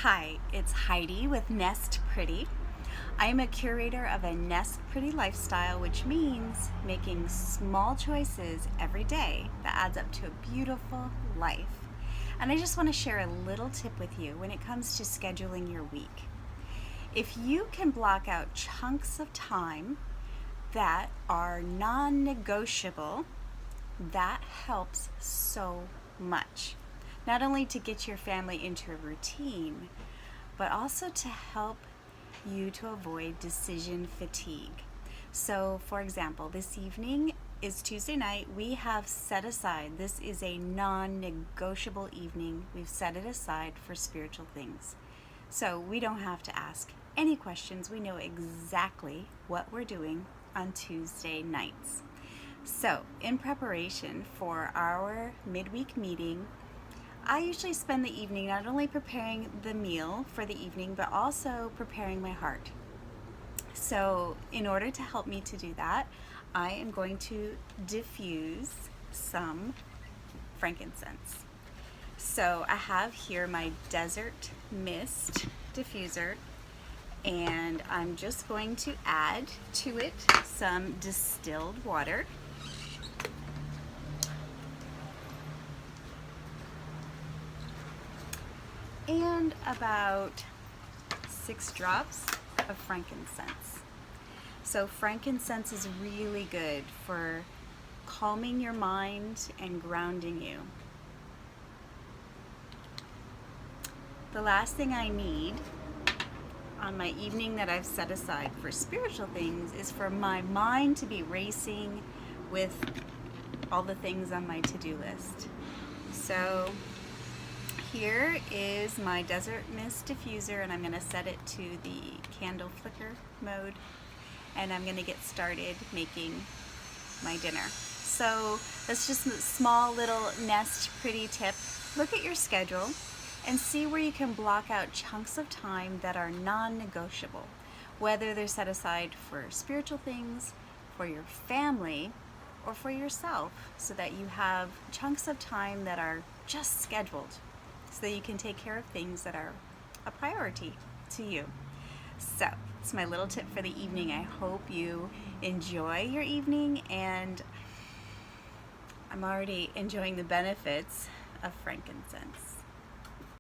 Hi, it's Heidi with Nest Pretty. I am a curator of a Nest Pretty lifestyle, which means making small choices every day that adds up to a beautiful life. And I just want to share a little tip with you when it comes to scheduling your week. If you can block out chunks of time that are non-negotiable, that helps so much. Not only to get your family into a routine, but also to help you to avoid decision fatigue. So, for example, this evening is Tuesday night. We have set aside, this is a non-negotiable evening. We've set it aside for spiritual things. So we don't have to ask any questions. We know exactly what we're doing on Tuesday nights. So, in preparation for our midweek meeting, I usually spend the evening not only preparing the meal for the evening, but also preparing my heart. So, in order to help me to do that, I am going to diffuse some frankincense. So, I have here my desert mist diffuser, and I'm just going to add to it some distilled water. And about 6 drops of frankincense. So frankincense is really good for calming your mind and grounding you. The last thing I need on my evening that I've set aside for spiritual things is for my mind to be racing with all the things on my to-do list. So here is my desert mist diffuser, and I'm going to set it to the candle flicker mode, and I'm going to get started making my dinner. So that's just a small little Nest Pretty tip. Look at your schedule and see where you can block out chunks of time that are non-negotiable, whether they're set aside for spiritual things, for your family, or for yourself, so that you have chunks of time that are just scheduled, so that you can take care of things that are a priority to you. So, it's my little tip for the evening. I hope you enjoy your evening, and I'm already enjoying the benefits of frankincense.